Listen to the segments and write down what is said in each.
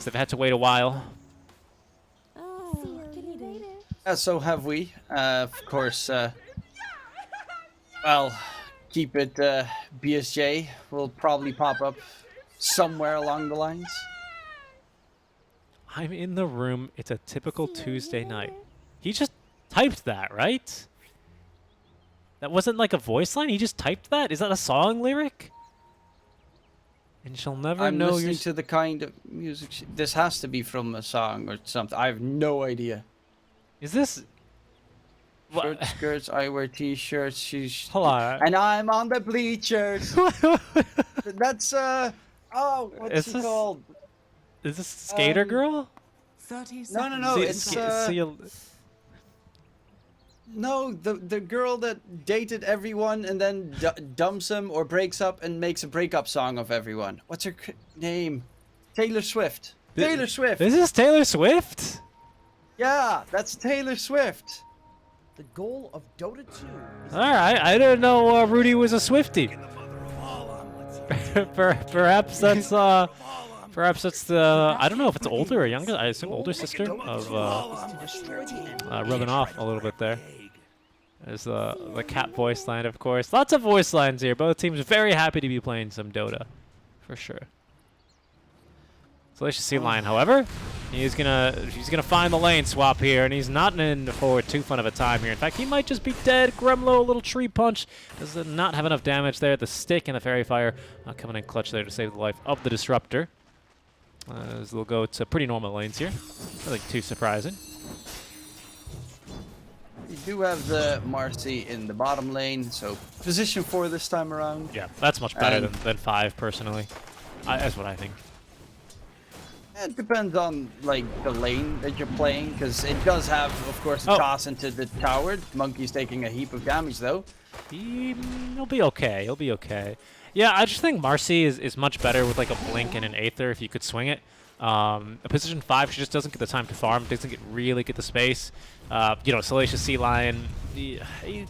they've had to wait a while. So have we. Of course, well, keep it BSJ will probably pop up somewhere along the lines. I'm in the room. It's a typical Tuesday night. He just typed that, right? That wasn't like a voice line? He just typed that? Is that a song lyric? And she'll never I'm know listening to the kind of music. This has to be from a song or something. I have no idea. Is this... Short skirts, I wear t-shirts, she's... Hold on. And I'm on the bleachers. That's, oh, what's it called? Is this Skater Girl? 30 seconds. No, it's, no, the girl that dated everyone and then dumps them or breaks up and makes a breakup song of everyone. What's her name? Taylor Swift. Taylor Swift. This is Taylor Swift? Yeah, that's Taylor Swift. The goal of Dota 2. Alright, I didn't know Rudy was a Swiftie. Perhaps that's the, I don't know if it's older or younger, I assume older sister of rubbing off a little bit there. There's the cat voice line, of course. Lots of voice lines here. Both teams are very happy to be playing some Dota, for sure. Salacious Sea Lion, however, he's gonna find the lane swap here, and he's not in for too fun of a time here. In fact, he might just be dead. Gremlo, a little tree punch, does not have enough damage there. The stick and the fairy fire coming in clutch there to save the life of the disruptor. As they'll go to pretty normal lanes here. Nothing too surprising. You do have the Marcy in the bottom lane, so position 4 this time around. Yeah, that's much better than 5, personally. That's what I think. It depends on like the lane that you're playing, because it does have, of course, a toss into the tower. Monkey's taking a heap of damage though. He'll be okay. He'll be okay. Yeah, I just think Marcy is much better with like a blink and an Aether if you could swing it. A position 5, she just doesn't get the time to farm, doesn't really get the space. You know, Salacious Sea Lion, he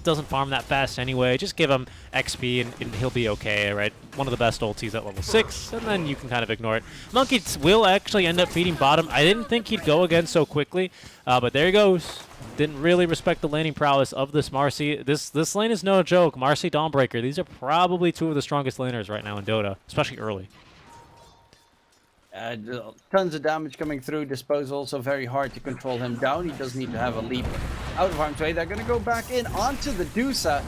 doesn't farm that fast anyway. Just give him XP and he'll be okay, right? One of the best ultis at level 6, and then you can kind of ignore it. Monkey will actually end up feeding bottom. I didn't think he'd go again so quickly, but there he goes. Didn't really respect the laning prowess of this Marcy. This lane is no joke. Marcy, Dawnbreaker, these are probably 2 of the strongest laners right now in Dota, especially early. Tons of damage coming through. Disposal also very hard to control him down. He does need to have a leap out of harm's way. They're going to go back in onto the Dusa.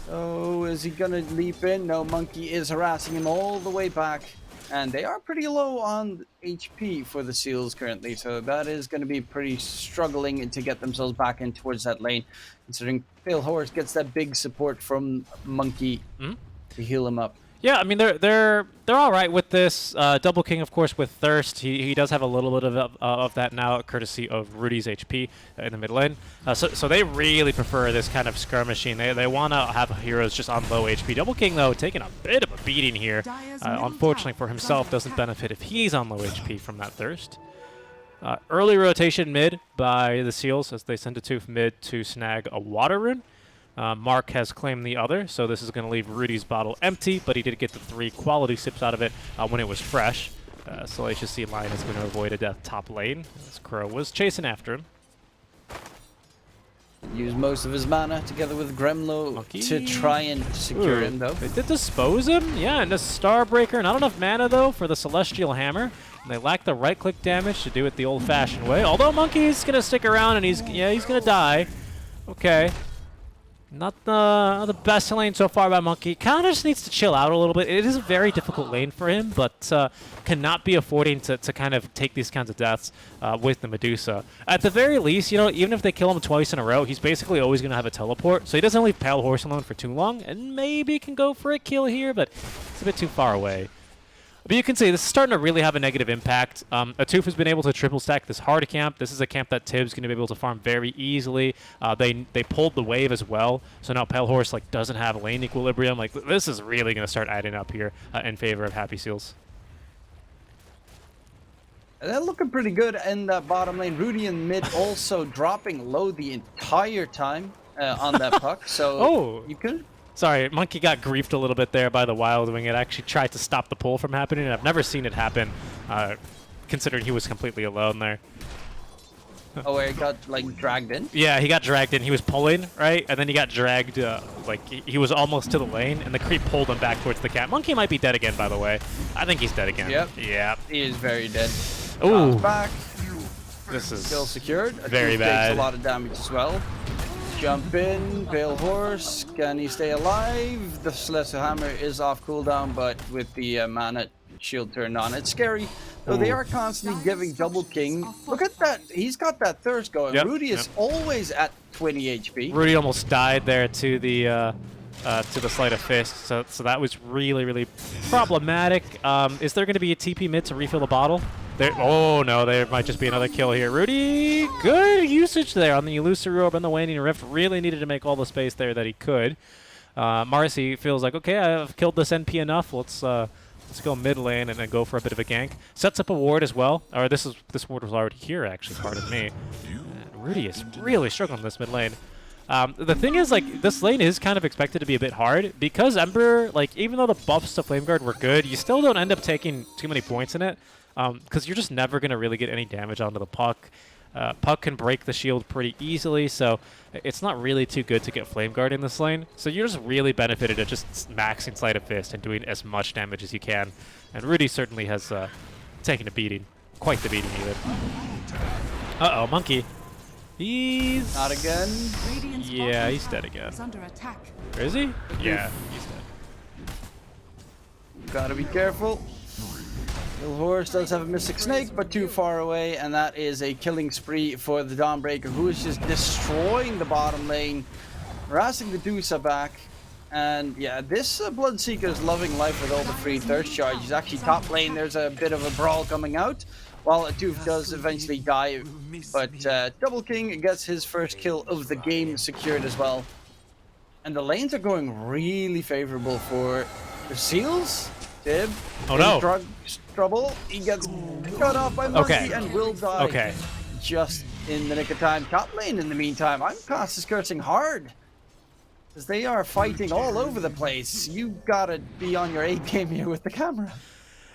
Oh, is he going to leap in? No, Monkey is harassing him all the way back. And they are pretty low on HP for the Seals currently. So that is going to be pretty struggling to get themselves back in towards that lane. Considering Pale Horse gets that big support from Monkey to heal him up. Yeah, I mean they're all right with this. Double King, of course, with Thirst. He does have a little bit of that now, courtesy of Rudy's HP in the mid lane. So they really prefer this kind of skirmishing. They want to have heroes just on low HP. Double King, though, taking a bit of a beating here. Unfortunately for himself, doesn't benefit if he's on low HP from that Thirst. Early rotation mid by the Seals as they send a Tooth mid to snag a Water Rune. Mark has claimed the other, so this is going to leave Rudy's bottle empty, but he did get the 3 quality sips out of it when it was fresh. Salacious Sea Lion is going to avoid a death top lane, as Crow was chasing after him. Use most of his mana together with Gremlo to try and secure him, though. They did dispose him, yeah, and a Starbreaker. Not enough mana, though, for the Celestial Hammer. And they lack the right-click damage to do it the old-fashioned way. Although Monkey's going to stick around, and he's going to die. Okay. Not the best lane so far by Monkey. Kind of just needs to chill out a little bit. It is a very difficult lane for him, but cannot be affording to kind of take these kinds of deaths with the Medusa. At the very least, you know, even if they kill him twice in a row, he's basically always going to have a teleport, so he doesn't leave Pale Horse alone for too long, and maybe can go for a kill here, but it's a bit too far away. But you can see this is starting to really have a negative impact. Atoof has been able to triple stack this hard camp. This is a camp that Tibbs going to be able to farm very easily. They pulled the wave as well, so now Pale Horse like doesn't have lane equilibrium. Like this is really going to start adding up here in favor of Happy Seals. They're looking pretty good in that bottom lane. Rudy in mid also dropping low the entire time on that puck. So you could. Sorry, Monkey got griefed a little bit there by the Wild Wing. It actually tried to stop the pull from happening, and I've never seen it happen considering he was completely alone there. Oh, where he got like dragged in. Yeah, he got dragged in. He was pulling, right? And then he got dragged, like, he was almost to the lane, and the creep pulled him back towards the cat. Monkey might be dead again, by the way. I think he's dead again. Yep. Yeah. He is very dead. Ooh. Back. This is Still secured. very Takes bad. a lot of damage as well. Jump in, Pale Horse. Can he stay alive? The Celestial Hammer is off cooldown, but with the mana shield turned on, it's scary. So they are constantly giving Double King. Look at that. He's got that thirst going. Yep, Rudy is always at 20 HP. Rudy almost died there to the Sleight of Fist, so that was really, really problematic. Is there going to be a TP mid to refill the bottle? There, oh no, there might just be another kill here. Rudy, good usage there on the Elusive Orb and the Waning Rift. Really needed to make all the space there that he could. Marcy feels like, okay, I've killed this NP enough. Let's go mid lane and then go for a bit of a gank. Sets up a ward as well. Or this ward was already here, actually. Pardon me. Rudy is really struggling in this mid lane. The thing is, like, this lane is kind of expected to be a bit hard because Ember, like, even though the buffs to Flame Guard were good, you still don't end up taking too many points in it because you're just never going to really get any damage onto the puck. Puck can break the shield pretty easily, so it's not really too good to get Flame Guard in this lane. So you're just really benefited at just maxing Sleight of Fist and doing as much damage as you can. And Rudy certainly has taken a beating. Quite the beating, even. Uh-oh, Monkey. He's... Not again. Yeah, he's dead again. Is he? Yeah, he's dead. Gotta be careful. Little Horse does have a Mystic Snake, but too far away, and that is a killing spree for the Dawnbreaker, who is just destroying the bottom lane, harassing the Dusa back. And yeah, this Bloodseeker is loving life with all the free thirst charge. He's actually top lane. There's a bit of a brawl coming out, while Atuf does eventually die. But Double King gets his first kill of the game secured as well. And the lanes are going really favorable for the Seals. Tib. Oh no. Drug trouble. He gets cut off by Monkey and will die. Okay. Just in the nick of time. Top lane in the meantime. I'm Castus cursing hard. Because they are fighting all over the place. You gotta be on your A game here with the camera.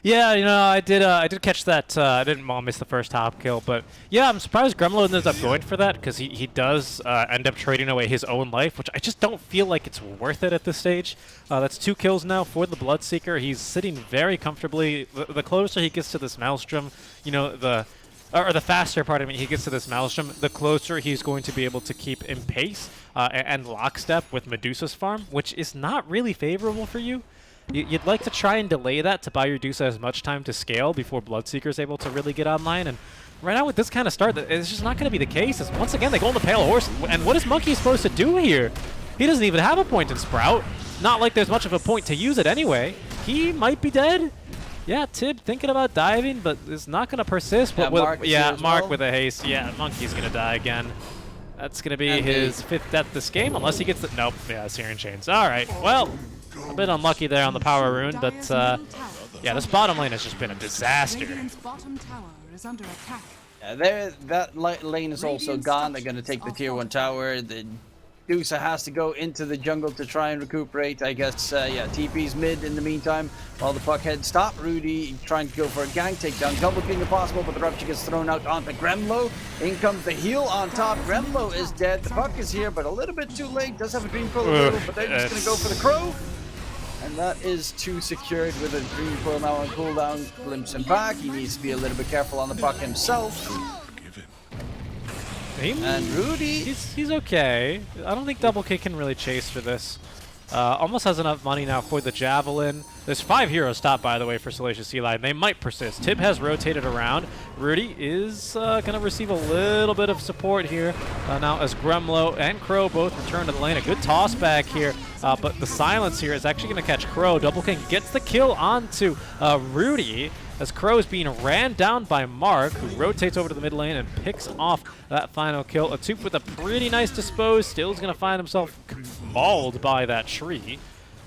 Yeah, you know, I did catch that. I didn't miss the first top kill, but yeah, I'm surprised Gremlo ends up going for that because he does end up trading away his own life, which I just don't feel like it's worth it at this stage. That's 2 kills now for the Bloodseeker. He's sitting very comfortably. The closer he gets to this Maelstrom, you know, the faster, pardon me, he gets to this Maelstrom, the closer he's going to be able to keep in pace and lockstep with Medusa's farm, which is not really favorable for you. You'd like to try and delay that to buy your Dusa as much time to scale before Bloodseeker is able to really get online. And right now with this kind of start, it's just not going to be the case. As once again, they go on the Pale Horse. And what is Monkey supposed to do here? He doesn't even have a point in Sprout. Not like there's much of a point to use it anyway. He might be dead. Yeah, Tib thinking about diving, but it's not going to persist. Yeah, But Mark well. with a haste. Yeah, Monkey's going to die again. That's going to be his 5th death this game, unless he gets the... Nope, yeah, Searing Chains. All right, well... A bit unlucky there on the power rune, but yeah, this bottom lane has just been a disaster. Yeah, that lane is also gone. They're going to take the tier 1 tower. The Dusa has to go into the jungle to try and recuperate. I guess, yeah, TP's mid in the meantime while the puck heads stop. Rudy trying to go for a gank, take down Double King if possible, but the rupture gets thrown out onto Gremlo. In comes the heal on top. Gremlo is dead. The puck is here, but a little bit too late. Does have a Dream Coil available, but they're just going to go for the Crow. And that is 2 secured with a Dream Coil now on cooldown. Glimpse him back. He needs to be a little bit careful on the puck himself. And Rudy... He's okay. I don't think Double King can really chase for this. Almost has enough money now for the Javelin. There's 5 heroes top, by the way, for Salacious Sea Lion. They might persist. Tib has rotated around. Rudy is going to receive a little bit of support here now as Gremlo and Crow both return to the lane. A good toss back here, but the silence here is actually going to catch Crow. Double King gets the kill onto Rudy as Crow is being ran down by Mark, who rotates over to the mid lane and picks off that final kill. Atuf with a pretty nice dispose. Still is going to find himself mauled by that tree.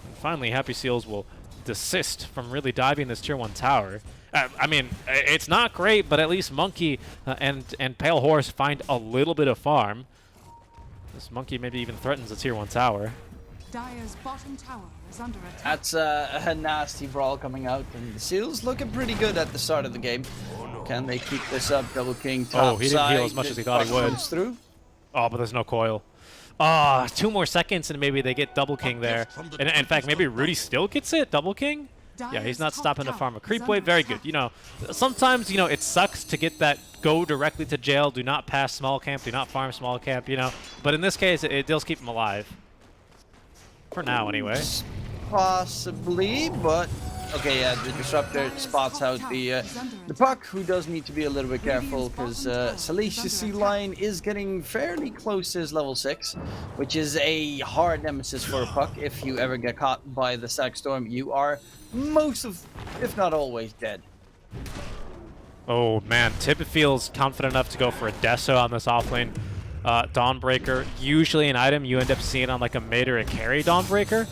And finally, Happy Seals will desist from really diving this tier 1 tower. I mean, it's not great, but at least Monkey and Pale Horse find a little bit of farm. This Monkey maybe even threatens the tier 1 tower. Dire's bottom tower is under attack. That's a nasty brawl coming out, and the Seals looking pretty good at the start of the game. Can they keep this up? Double King top he didn't heal as much as he thought he would. Comes through. Oh, but there's no coil. Ah, 2 more seconds and maybe they get Double King there. And in fact, maybe Rudy still gets it, Double King? Yeah, he's not stopping to farm a creep wave. Very good. You know, sometimes, you know, it sucks to get that go directly to jail, do not pass small camp, do not farm small camp, you know. But in this case, it does keep him alive. For now, anyway. Possibly, but okay, yeah, the Disruptor spots out the Puck, who does need to be a little bit careful because Salicia's Sea Lion is getting fairly close to his level 6, which is a hard nemesis for a Puck. If you ever get caught by the Static Storm, you are most of, if not always, dead. Oh man, Tib feels confident enough to go for a Deso on this offlane Dawnbreaker. Usually an item you end up seeing on like a mid or a carry Dawnbreaker.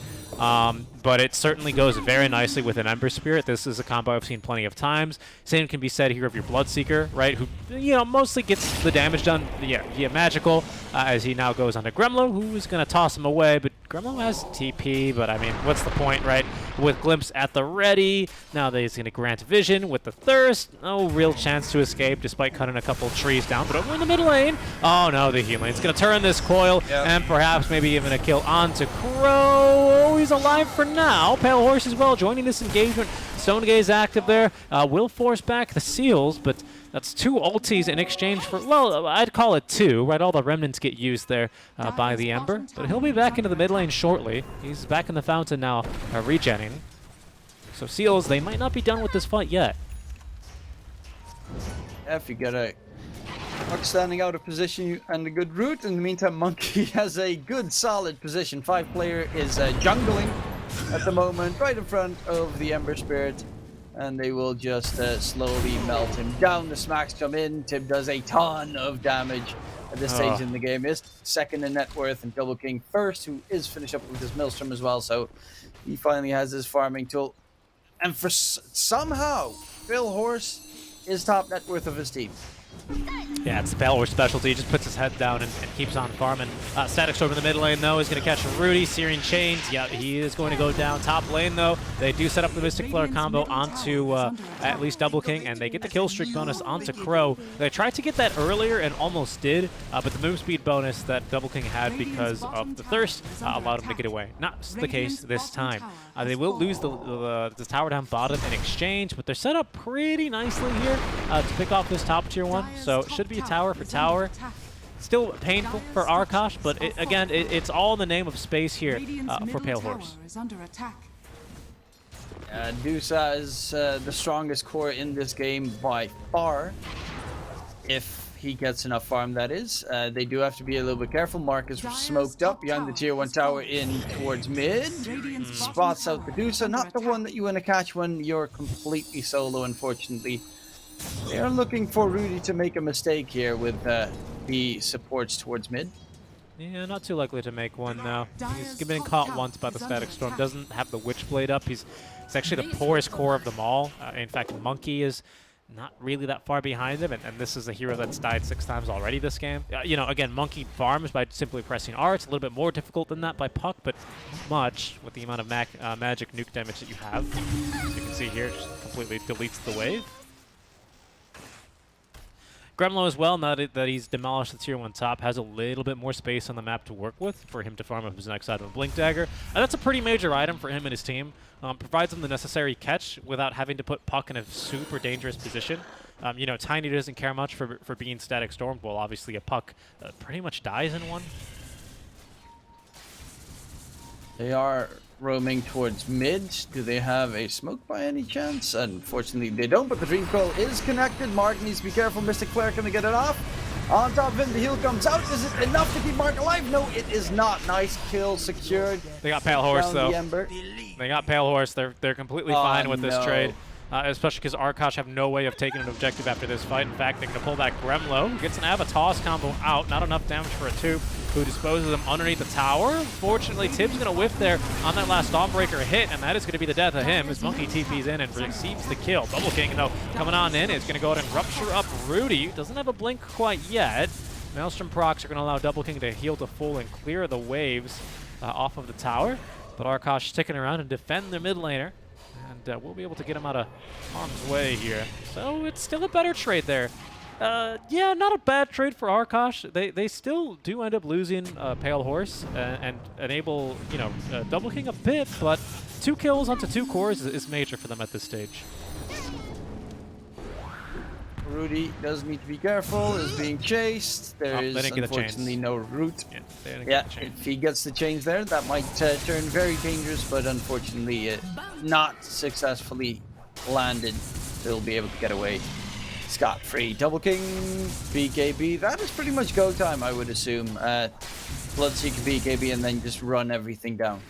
But it certainly goes very nicely with an Ember Spirit. This is a combo I've seen plenty of times. Same can be said here of your Bloodseeker, right? Who, you know, mostly gets the damage done via magical, as he now goes onto Gremlo, who is going to toss him away. But Gremlo has TP, but I mean, what's the point, right? With Glimpse at the ready, now that he's going to grant Vision with the Thirst. No real chance to escape, despite cutting a couple trees down. But over in the mid lane, oh no, the healing. It's going to turn this coil, and perhaps maybe even a kill onto Crow. Oh, he's alive for now. Pale Horse as well joining this engagement. Stone Gaze active there. Will force back the Seals, but that's 2 ultis in exchange for, well, I'd call it 2, right? All the remnants get used there by the Ember. But he'll be back into the mid lane shortly. He's back in the fountain now, regenning. So Seals, they might not be done with this fight yet. If you get a Puck standing out of position and a good route. In the meantime, Monkey has a good solid position. 5-player is jungling at the moment, right in front of the Ember Spirit. And they will just slowly melt him down. The smacks come in. Tib does a ton of damage at this stage in the game. Is second in net worth, and Double King first, who is finished up with his Maelstrom as well. So he finally has his farming tool. And for somehow, Phil Horse is top net worth of his team. Yeah, it's the Pale Horse specialty. He just puts his head down and keeps on farming. Static Storm in the mid lane, though, is going to catch Rudy. Searing Chains, yeah, he is going to go down. Top lane, though, they do set up the Mystic Flare combo onto at least Double King, and they get the kill streak bonus onto Crow. They tried to get that earlier and almost did, but the move speed bonus that Double King had because of the Thirst allowed him to get away. Not the case this time. They will lose the tower down bottom in exchange, but they're set up pretty nicely here to pick off this top tier one. So it should be a tower for tower. Still painful for Arkosh, but again, it's all in the name of space here for Pale Horse. Dusa is the strongest core in this game by far. If he gets enough farm, that is. They do have to be a little bit careful. Mark is smoked up behind the tier 1 tower in towards mid. Spots out the Dusa, not the one that you want to catch when you're completely solo, unfortunately. They are looking for Rudy to make a mistake here with the supports towards mid. Yeah, not too likely to make one now. He's been caught once by the Static Storm. Doesn't have the Witchblade up. He's actually the poorest core of them all. In fact, Monkey is not really that far behind him, and this is a hero that's died 6 times already this game. You know, again, Monkey farms by simply pressing R. It's a little bit more difficult than that by Puck, but much with the amount of magic nuke damage that you have. As you can see here, it just completely deletes the wave. Gremlo as well, now that he's demolished the tier 1 top, has a little bit more space on the map to work with for him to farm up his next item, Blink Dagger. And that's a pretty major item for him and his team. Provides him the necessary catch without having to put Puck in a super dangerous position. You know, Tiny doesn't care much for being Static Stormed. Well, obviously a Puck pretty much dies in one. They are roaming towards mid. Do they have a smoke by any chance? Unfortunately, they don't, but the Dream Coil is connected. Mark needs to be careful. Mystic Flare, can they get it off? On top of him, the heal comes out. Is it enough to keep Mark alive? No, it is not. Nice kill secured. They got Pale Horse, though. The they got Pale Horse. They're completely fine with this trade. Especially because Arkosh have no way of taking an objective after this fight. In fact, they're going to pull back Gremlo. Gets an Avatos combo out. Not enough damage for a 2, who disposes him underneath the tower. Fortunately, Tib's going to whiff there on that last Dawnbreaker hit, and that is going to be the death of him as Monkey TP's in and receives the kill. Double King, though, coming on in, is going to go ahead and rupture up Rudy. Doesn't have a blink quite yet. Maelstrom procs are going to allow Double King to heal to full and clear the waves. off of the tower. But Arkosh sticking around and defend their mid laner. And we'll be able to get him out of harm's way here. So it's still a better trade there. Yeah, not a bad trade for Arkosh. They still do end up losing Pale Horse and enable, you know, double king a bit, but 2 kills onto 2 cores is major for them at this stage. Rudy does need to be careful, is being chased. There is unfortunately no route. Yeah, if he gets the chains there, that might turn very dangerous, but unfortunately not successfully landed. They'll be able to get away scot-free. Double king, BKB, that is pretty much go time, I would assume. Bloodseeker, BKB, and then just run everything down.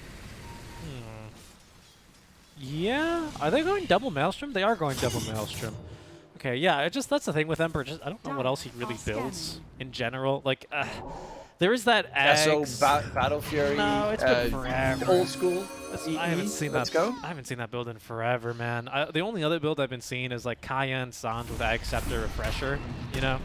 Yeah, are they going double Maelstrom? They are going double Maelstrom. Okay, yeah, that's the thing with Emperor. Just I don't know what else he really builds in general. Like, there is that Axe. Yeah, so Battle Fury. No, it's been forever. Old school. I haven't seen that. I haven't seen that build in forever, man. The only other build I've been seeing is like Kaya and Sans with Ag Scepter Refresher. You know,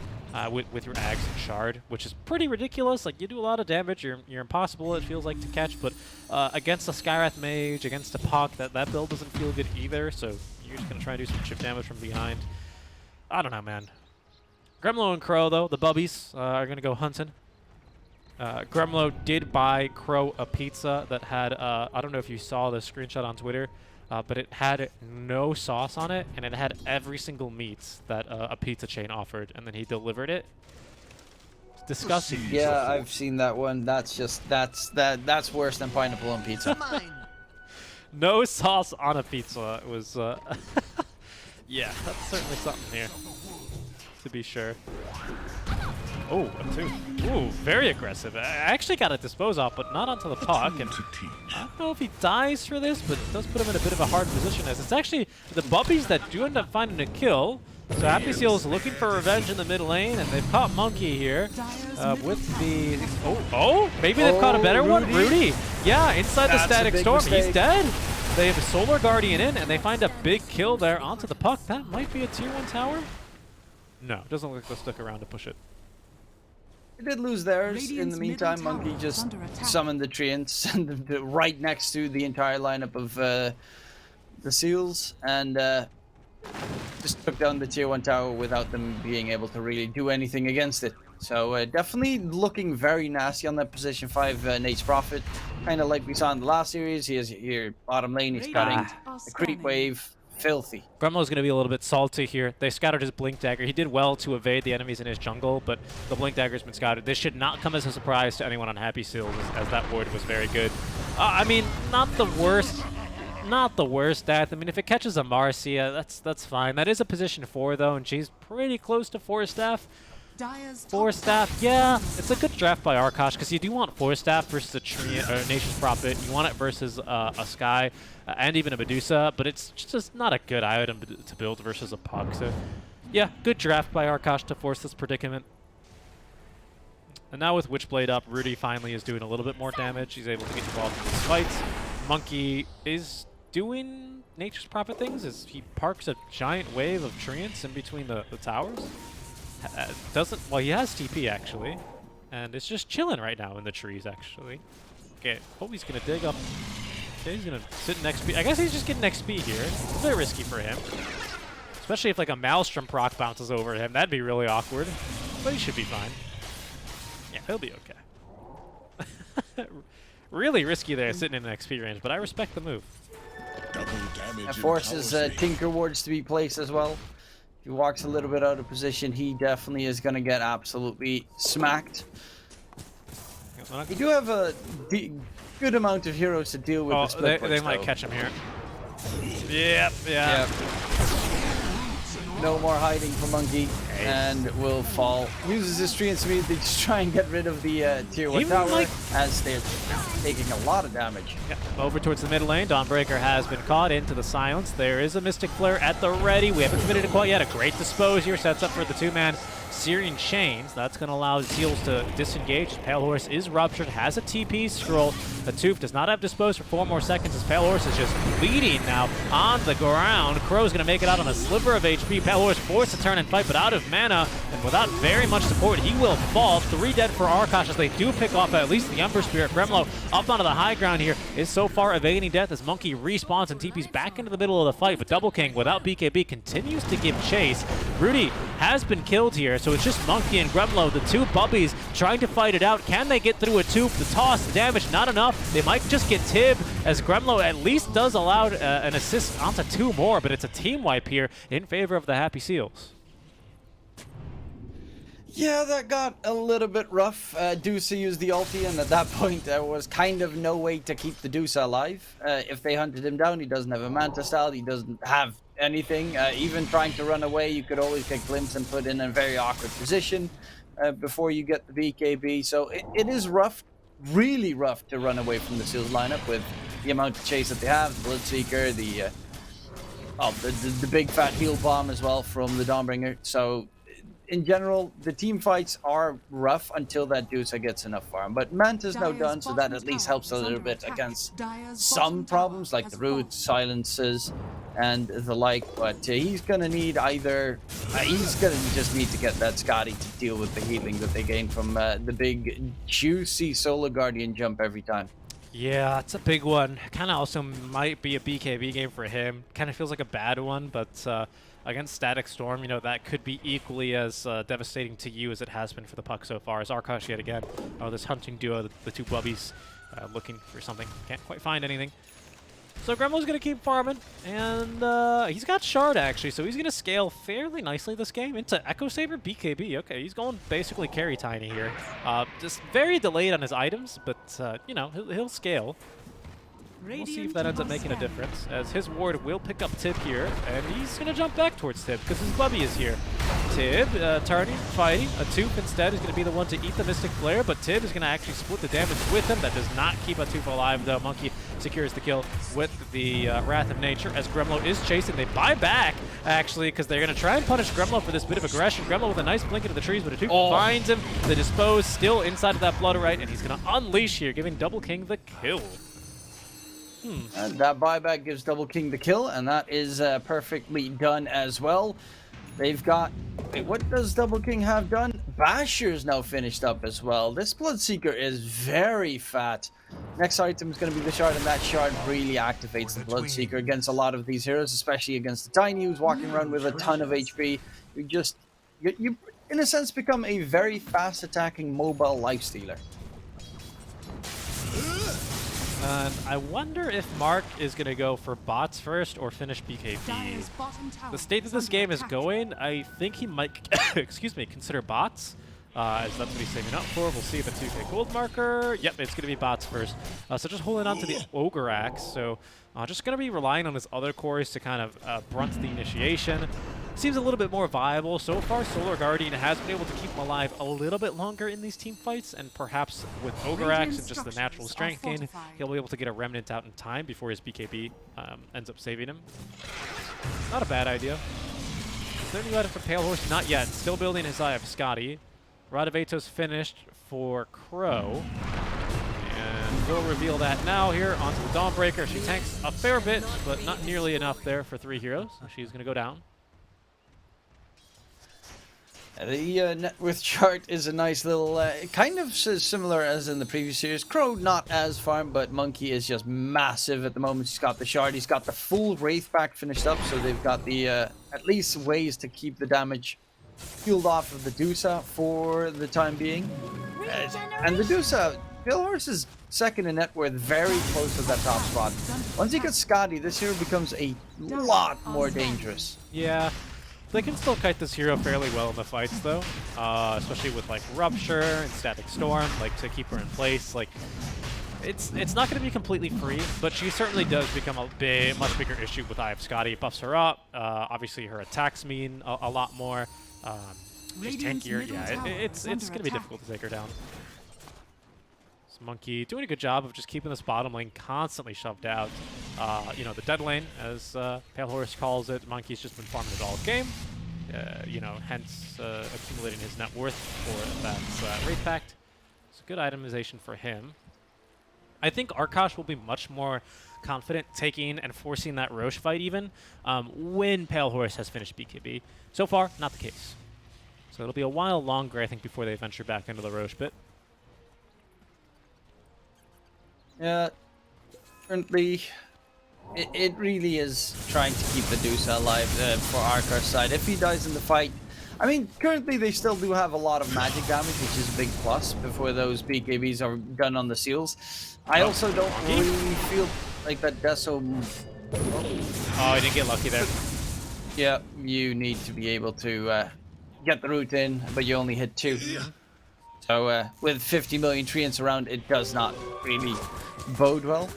with your Ags and Shard, which is pretty ridiculous. Like, you do a lot of damage. You're impossible, it feels like, to catch. But against a Skywrath Mage, against a Puck, that build doesn't feel good either. So you're just gonna try and do some chip damage from behind. I don't know, man. Gremlo and Crow, though, the bubbies, are going to go hunting. Gremlo did buy Crow a pizza that had, I don't know if you saw the screenshot on Twitter, but it had no sauce on it, and it had every single meat that a pizza chain offered, and then he delivered it. It's disgusting. Yeah, I've seen that one. That's just, that's worse than pineapple on pizza. No sauce on a pizza. It was, yeah, that's certainly something here, to be sure. Oh, a 2. Ooh, very aggressive. I actually got a dispose off, but not onto the puck. And I don't know if he dies for this, but it does put him in a bit of a hard position, as it's actually the bubbies that do end up finding a kill. So Happy Seal's looking for revenge in the mid lane, and they've caught Monkey here with the... Oh, maybe they've caught a better one? Rudy. Yeah, inside the Static Storm. Mistake. He's dead. They have a Solar Guardian in, and they find a big kill there onto the puck. That might be a tier 1 tower? No, it doesn't look like they'll stick around to push it. They did lose theirs. In the meantime, Monkey just summoned the Treants right next to the entire lineup of the Seals, and just took down the tier 1 tower without them being able to really do anything against it. So definitely looking very nasty on that position 5 Nate's Prophet. Kind of like we saw in the last series. He is here bottom lane. He's cutting the creep wave. Filthy. Gremlo's going to be a little bit salty here. They scattered his Blink Dagger. He did well to evade the enemies in his jungle, but the Blink Dagger's been scouted. This should not come as a surprise to anyone on Happy Seals, as that ward was very good. I mean, not the worst. Not the worst death. I mean, if it catches a Marcia, that's fine. That is a position 4, though, and she's pretty close to 4 staff. 4 staff, yeah, it's a good draft by Arkosh, because you do want 4 staff versus a Nature's Prophet. You want it versus a Sky and even a Medusa, but it's just not a good item to build versus a Puck. So, yeah, good draft by Arkosh to force this predicament. And now with Witchblade up, Rudy finally is doing a little bit more damage. He's able to get involved in these fights. Monkey is doing Nature's Prophet things as he parks a giant wave of treants in between the towers. Well, he has TP actually, and it's just chilling right now in the trees actually. Okay, oh, he's gonna dig up. Okay, he's gonna sit next XP. I guess he's just getting XP here. It's a bit risky for him, especially if like a Maelstrom proc bounces over him. That'd be really awkward, but he should be fine. Yeah, he'll be okay. Really risky there, sitting in an XP range, but I respect the move. It forces Tinker Wards to be placed as well. He walks a little bit out of position. He definitely is going to get absolutely smacked. You do have a good amount of heroes to deal with. Oh, the split they might catch him here. Yep, yeah. No more hiding for Monkey, and will fall. Uses his treants immediately to try and get rid of the tier 1 tower, as they're taking a lot of damage. Yeah. Over towards the mid lane, Dawnbreaker has been caught into the silence. There is a Mystic Flare at the ready. We haven't committed it quite yet. A great dispose here sets up for the 2-man Searing Chains. That's going to allow Seals to disengage. Pale Horse is ruptured, has a TP scroll. The Tooth does not have dispose for 4 more seconds as Pale Horse is just bleeding now on the ground. Crow's going to make it out on a sliver of HP. Pale Horse forced to turn and fight, but out of mana and without very much support, he will fall. 3 dead for Arkosh as they do pick off at least the Ember Spirit. Gremlo up onto the high ground here is so far evading death as Monkey respawns and TP's back into the middle of the fight, but Double King without BKB continues to give chase. Rudy has been killed here, so it's just Monkey and Gremlo, the two bubbies, trying to fight it out. Can they get through a tube? The toss, the damage, not enough. They might just get Tib, as Gremlo at least does allow an assist onto 2 more, but it's a team wipe here in favor of the Happy Seals. Yeah, that got a little bit rough. Dusa used the ulti, and at that point there was kind of no way to keep the Dusa alive. If they hunted him down, he doesn't have a Manta style, he doesn't have anything. Even trying to run away, you could always get glimpsed and put in a very awkward position before you get the BKB. So it is rough, really rough to run away from the Seals lineup with the amount of chase that they have, the Bloodseeker, the big fat heal bomb as well from the Dawnbringer. So in general, the team fights are rough until that Dusa gets enough farm. But Manta's now done, so that at least helps a little bit against some problems like the roots, silences, and the like. But he's gonna need either he's gonna just need to get that Scotty to deal with the healing that they gain from the big juicy Solar Guardian jump every time. Yeah, it's a big one. Kind of also might be a BKB game for him. Kind of feels like a bad one, but against Static Storm, you know, that could be equally as devastating to you as it has been for the Puck so far. As Arkosh yet again, this hunting duo, the two bubbies, looking for something. Can't quite find anything. So Gremlo's going to keep farming, and he's got Shard actually, so he's going to scale fairly nicely this game into Echo Saber BKB. Okay, he's going basically carry Tiny here. Just very delayed on his items, but you know, he'll scale. We'll see if that ends up making a difference, as his ward will pick up Tib here, and he's going to jump back towards Tib because his Bubby is here. Tib turning, fighting. A Tooth instead is going to be the one to eat the Mystic Flare, but Tib is going to actually split the damage with him. That does not keep a Tooth alive, though. Monkey secures the kill with the Wrath of Nature, as Gremlo is chasing. They buy back, actually, because they're going to try and punish Gremlo for this bit of aggression. Gremlo with a nice blink into the trees, but a Tooth finds him. The Dispose still inside of that Bloodorite, and he's going to unleash here, giving Double King the kill. And that buyback gives Double King the kill, and that is perfectly done as well. They've got... Wait, what does Double King have done? Basher's now finished up as well. This Bloodseeker is very fat. Next item is going to be the Shard, and that Shard really activates the Bloodseeker against a lot of these heroes, especially against the Tiny, who's walking around with a ton of HP. You in a sense, become a very fast attacking mobile lifestealer. I wonder if Mark is going to go for bots first or finish BKB. The state that this game is going, I think he might, excuse me, consider bots, as that's what he's saving up for. We'll see if a 2k gold marker. Yep, it's going to be bots first. So just holding on to the Ogre Axe. So just going to be relying on his other cores to kind of brunt the initiation. Seems a little bit more viable. So far, Solar Guardian has been able to keep him alive a little bit longer in these team fights, and perhaps with Ogre Axe and just the natural strength gain, he'll be able to get a Remnant out in time before his BKB ends up saving him. Not a bad idea. Is there any item for Pale Horse? Not yet. Still building his Eye of Scotty. Rod of Atos finished for Crow. And we'll reveal that now here onto the Dawnbreaker. She tanks a fair bit, but not nearly enough there for 3 heroes. She's going to go down. The net worth chart is a nice little, kind of similar as in the previous series. Crow not as farm, but Monkey is just massive at the moment. He's got the Shard, he's got the full Wraith back finished up, so they've got the, at least ways to keep the damage peeled off of the Dusa for the time being. And the Dusa, Pale Horse is second in net worth, very close to that top spot. Once he gets Scotty, this hero becomes a lot more dangerous. Yeah. They can still kite this hero fairly well in the fights, though, especially with like Rupture and Static Storm, like to keep her in place. Like, it's not going to be completely free, but she certainly does become a much bigger issue with Eye of Scotty. It buffs her up. Obviously, her attacks mean a lot more. She's tankier. Yeah, it's going to be difficult to take her down. Monkey doing a good job of just keeping this bottom lane constantly shoved out. You know, the dead lane, as Pale Horse calls it. Monkey's just been farming it all game. You know, hence accumulating his net worth for that Wraith Pact. It's a good itemization for him. I think Arkosh will be much more confident taking and forcing that Roche fight even when Pale Horse has finished BKB. So far, not the case. So it'll be a while longer, I think, before they venture back into the Roche bit. Yeah, currently, it really is trying to keep the Dusa alive for Arkosh's side. If he dies in the fight, I mean, currently they still do have a lot of magic damage, which is a big plus before those BKBs are done on the seals. I also don't really feel like that Deso... Oh, I didn't get lucky there. Yeah, you need to be able to get the root in, but you only hit 2. So with 50 million treants around, it does not really bode well.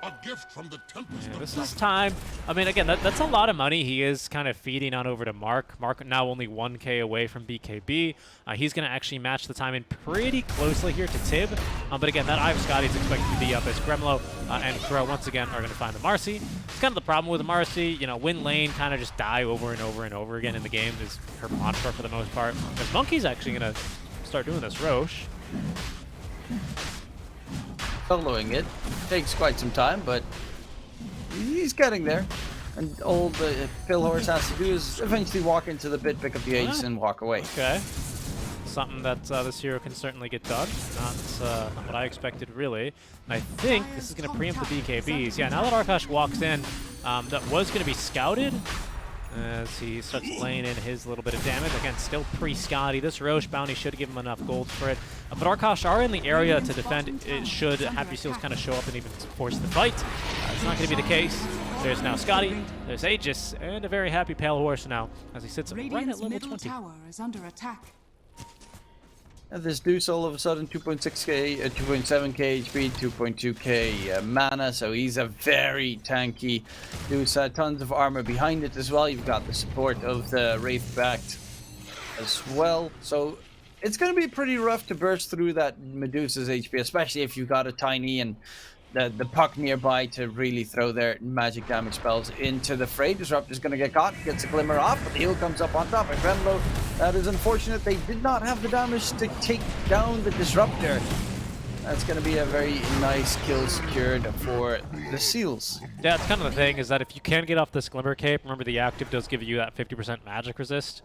A gift from the Tempest. Yeah, this is time. I mean, again, that's a lot of money he is kind of feeding on over to Mark. Mark now only 1K away from BKB. He's going to actually match the time in pretty closely here to Tib. But again, that Ive Scotty is expected to be up as Gremlo and Crow once again are going to find the Marcy. It's kind of the problem with the Marcy. You know, win lane, kind of just die over and over and over again in the game is her mantra for the most part. Because Monkey's actually going to start doing this Roche. Soloing it takes quite some time, but he's getting there. And all the Phil Horse has to do is eventually walk into the pit, pick up the ace, and walk away. Okay. Something that this hero can certainly get done. Not what I expected, really. I think this is going to preempt the BKBs. Yeah, now that Arkosh walks in, that was going to be scouted as he starts laying in his little bit of damage. Again, still pre-Scotty. This Roche bounty should give him enough gold for it. But Arkosh are in the area to defend. It should Happy Seals kind of show up and even force the fight. It's not going to be the case. There's now Scotty, there's Aegis, and a very happy Pale Horse now as he sits right at Radiant's level middle 20. tower is under attack. And this Deuce all of a sudden 2.6k, 2.7k HP, 2.2k mana, so he's a very tanky Deuce. Tons of armor behind it as well. You've got the support of the Wraith-backed as well. So it's going to be pretty rough to burst through that Medusa's HP, especially if you've got a Tiny and the puck nearby to really throw their magic damage spells into the fray. Disruptor's going to get caught, gets a glimmer off, but the heal comes up on top. And Gremlo, that is unfortunate. They did not have the damage to take down the Disruptor. That's going to be a very nice kill secured for the Seals. Yeah, it's kind of the thing is that if you can get off this Glimmer Cape, remember the active does give you that 50% magic resist.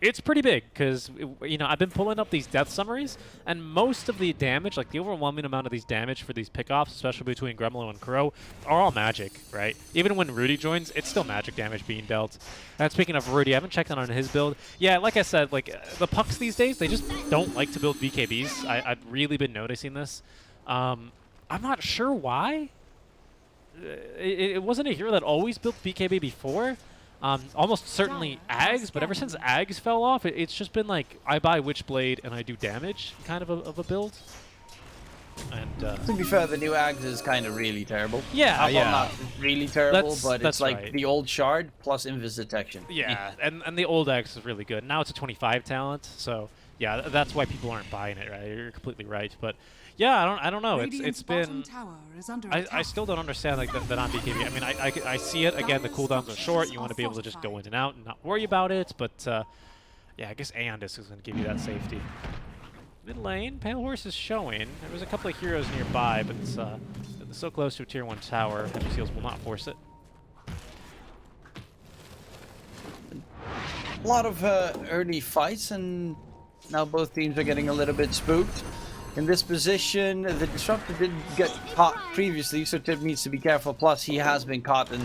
It's pretty big because, you know, I've been pulling up these death summaries, and most of the damage, like the overwhelming amount of these damage for these pickoffs, especially between Gremlo and Crow, are all magic, right? Even when Rudy joins, it's still magic damage being dealt. And speaking of Rudy, I haven't checked on his build. Yeah, like I said, like the pucks these days, they just don't like to build BKBs. I've really been noticing this. I'm not sure why. It wasn't a hero that always built BKB before. Almost certainly Ags, but ever since Ags fell off, it's just been like, I buy Witchblade and I do damage kind of a build. And to be fair, the new Ags is kind of really terrible. Yeah, well, not really terrible, but it's that's like right. the old Shard plus Invis Detection. Yeah, and the old Ags is really good. Now it's a 25 talent, so yeah, that's why people aren't buying it, right? You're completely right, but yeah, I don't know. It's been. I still don't understand like the non-BKB. I mean, I see it again. The cooldowns are short. You want to be able to just go in and out and not worry about it. But yeah, I guess Aeondis is going to give you that safety. Mid lane, Pale Horse is showing. There was a couple of heroes nearby, but it's so close to a tier 1 tower. Happy Seals will not force it. A lot of early fights, and now both teams are getting a little bit spooked. In this position, the Disruptor didn't get caught previously, so Tib needs to be careful. Plus, he has been caught in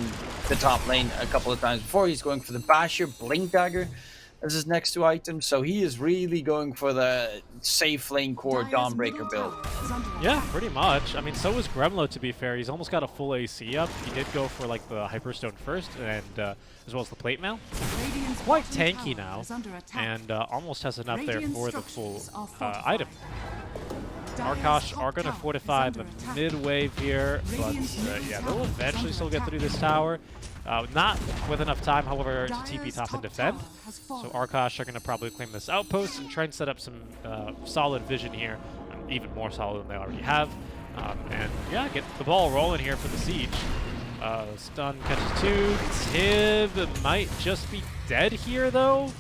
the top lane a couple of times before. He's going for the Basher, Blink Dagger as his next 2 items, so he is really going for the safe lane core Dawnbreaker build. Yeah, pretty much. I mean, so was Gremlo, to be fair. He's almost got a full AC up. He did go for like the Hyperstone first, and as well as the Plate Mail. Quite tanky now, and almost has enough there for the full item. Arkosh are going to fortify the mid wave here, but yeah, they'll eventually still get through this tower. Not with enough time, however, to TP top and defend. So Arkosh are going to probably claim this outpost and try and set up some solid vision here, even more solid than they already have. And yeah, get the ball rolling here for the siege. Stun catches 2. Tib might just be dead here, though.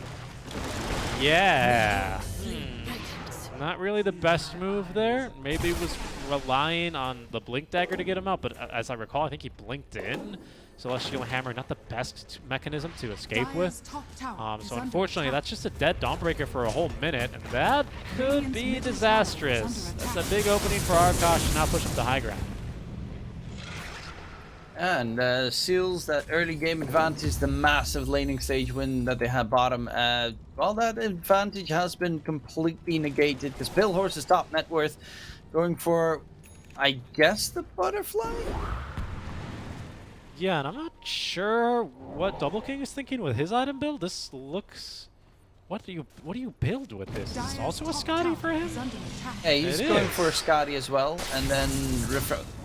Yeah. Not really the best move there. Maybe it was relying on the Blink Dagger to get him out, but as I recall, I think he blinked in. Celestial Hammer, not the best mechanism to escape with. So unfortunately, that's just a dead Dawnbreaker for a whole minute, and that could be disastrous. That's a big opening for Arkosh to now push up the high ground. And seals that early game advantage, the massive laning stage win that they had bottom. Well, that advantage has been completely negated because Pale Horse's top net worth going for, I guess, the butterfly? Yeah, and I'm not sure what Double King is thinking with his item build. This looks... What do you build with this? Is this also a Scotty for him? Yeah, he's It going is. for a Scotty as well, and then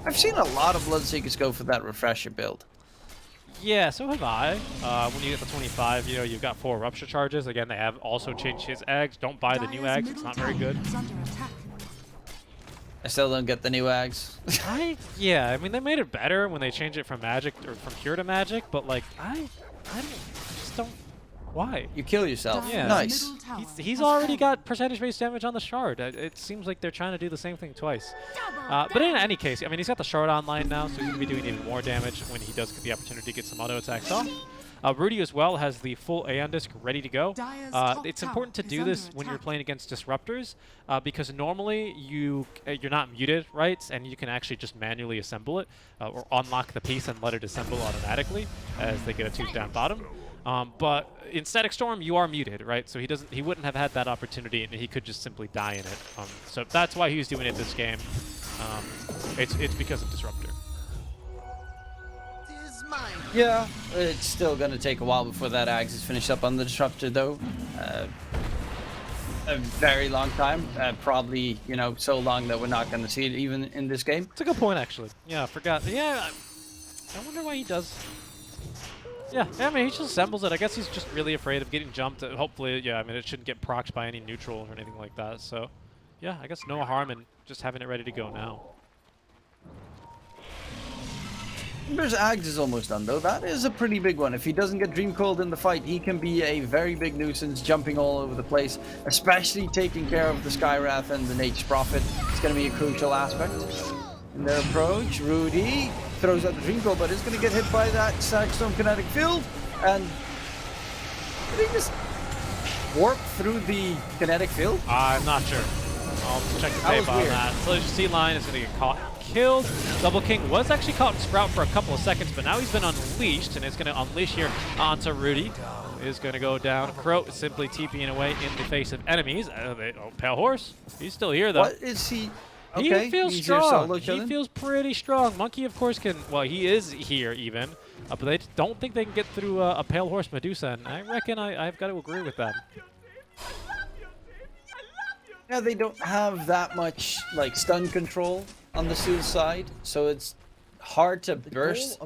I've seen a lot of Bloodseekers go for that refresher build. Yeah, so have I. When you get the 25, you know, you've got 4 rupture charges. Again, they have also changed his eggs. Don't buy the new eggs. It's not very good. I still don't get the new eggs. Yeah, I mean, they made it better when they changed it from magic or from pure to magic, but like, I just don't. Why? You kill yourself. Yeah. Nice. He's already got percentage-based damage on the shard. It seems like they're trying to do the same thing twice. But in any case, I mean, he's got the shard online now, so he's going to be doing even more damage when he does get the opportunity to get some auto attacks off. Rudy as well has the full Aeon Disc ready to go. It's important to do this when you're playing against disruptors because normally you're not muted, right? And you can actually just manually assemble it or unlock the piece and let it assemble automatically as they get a 2 down bottom. But in Static Storm, you are muted, right? So he wouldn't have had that opportunity, and he could just simply die in it. So that's why he's doing it this game. It's because of Disruptor. Yeah, it's still going to take a while before that Axe is finished up on the Disruptor, though. A very long time. Probably, you know, so long that we're not going to see it even in this game. It's a good point, actually. Yeah, I forgot. Yeah, I wonder why he does... Yeah, I mean, he just assembles it. I guess he's just really afraid of getting jumped. Hopefully, yeah, I mean, it shouldn't get procced by any neutral or anything like that. So, yeah, I guess no harm in just having it ready to go now. There's Axe is almost done, though. That is a pretty big one. If he doesn't get Dream Coiled in the fight, he can be a very big nuisance, jumping all over the place, especially taking care of the Skywrath and the Nature's Prophet. It's going to be a crucial aspect. In their approach, Rudy throws out the Dream Coil, but is going to get hit by that Static Storm Kinetic Field. And did he just warp through the Kinetic Field? I'm not sure. I'll check the tape on that. Celestial Sea Lion is going to get caught and killed. Double King was actually caught in Sprout for a couple of seconds, but now he's been unleashed, and it's going to unleash here onto Rudy. Is going to go down. Crow is simply TPing away in the face of enemies. Pale Horse. He's still here, though. What is he? Okay, he feels he's your strong. solo He killing? feels pretty strong. Monkey, of course, can... Well, he is here, even. But they don't think they can get through a Pale Horse Medusa, and I reckon I've got to agree with that. Yeah, they don't have that much, like, stun control on the Seal side, so it's hard to burst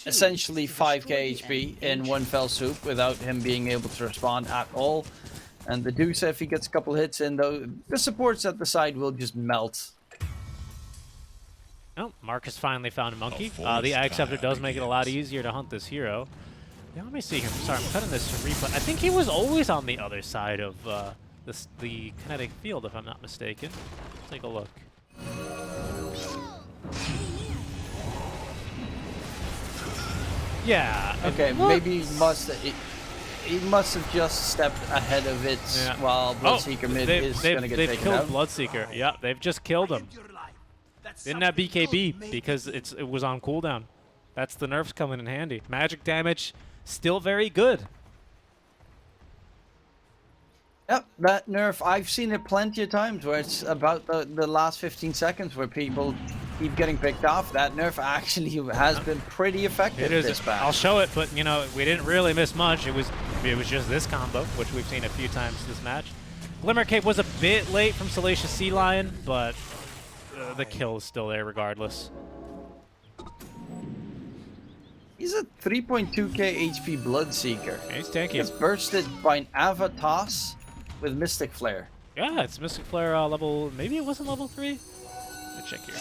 essentially 5k HP in one fell swoop without him being able to respond at all. And the Medusa, if he gets a couple hits in, though, the supports at the side will just melt. Oh, Marcus finally found a Monkey. The Ag Scepter does make it a lot easier to hunt this hero. Yeah, let me see here. Sorry, I'm cutting this to replay. I think he was always on the other side of the kinetic field, if I'm not mistaken. Let's take a look. Yeah. Okay, maybe he must have just stepped ahead of it while Bloodseeker mid is going to get taken out. They've killed Bloodseeker. Yeah, they've just killed him. Didn't have BKB because it was on cooldown. That's the nerfs coming in handy. Magic damage still very good. Yep, that nerf, I've seen it plenty of times where it's about the last 15 seconds where people keep getting picked off. That nerf actually has been pretty effective this patch. I'll show it, but you know, we didn't really miss much. It was just this combo, which we've seen a few times this match. Glimmer Cape was a bit late from Salacious Sea Lion, but the kill is still there regardless. He's a 3.2k HP Bloodseeker. He's tanky. He's bursted by an Avatos with Mystic Flare. Yeah, it's Mystic Flare level, maybe it wasn't level 3? Let's check here.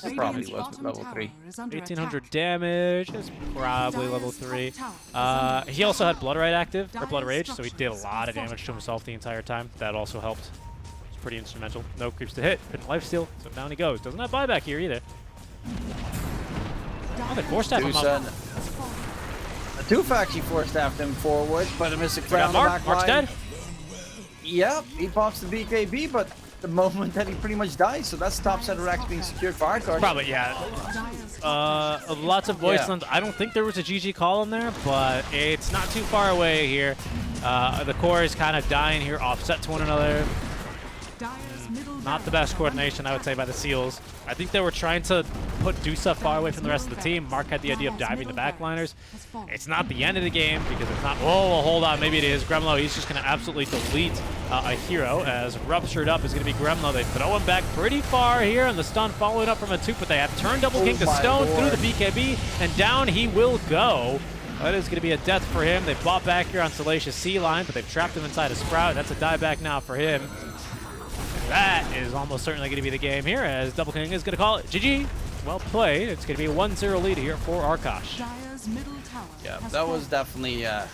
It probably was level 3. 1800 damage, it's probably level 3. He also had Blood Rage active, or Blood Rage, so he did a lot of damage to himself the entire time. That also helped. pretty instrumental. No creeps to hit, couldn't lifesteal, so down he goes. Doesn't have buyback here either. Oh, they forced him up. The Tufa actually forced after him forward, but a Mystic Flare on the Mark. back Mark's line. dead. Yep, he pops the BKB, but the moment that he pretty much dies, so that's top center racks being secured for Arkosh. Probably, yeah. Lots of voicelands. I don't think there was a GG call in there, but it's not too far away here. The core is kind of dying here, offset to one another. Not the best coordination, I would say, by the Seals. I think they were trying to put Dusa far away from the rest of the team. Mark had the idea of diving the backliners. It's not the end of the game because it's not. Oh, hold on, maybe it is. Gremlo, he's just going to absolutely delete a hero as Ruptured Up is going to be Gremlo. They throw him back pretty far here, and the stun following up from a 2, but they have turned double king to stone through the BKB, and down he will go. That is going to be a death for him. They bought back here on Salacious Sea Line, but they've trapped him inside a Sprout. That's a dieback now for him. That is almost certainly going to be the game here, as Double King is going to call it GG. Well played. It's going to be a 1-0 lead here for Arkosh. Yeah, that was definitely that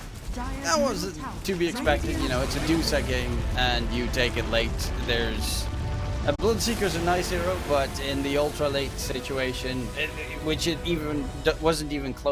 was to be expected. You know, it's a Dusa game, and you take it late. There's Bloodseeker's a nice hero, but in the ultra late situation, which it even wasn't even close.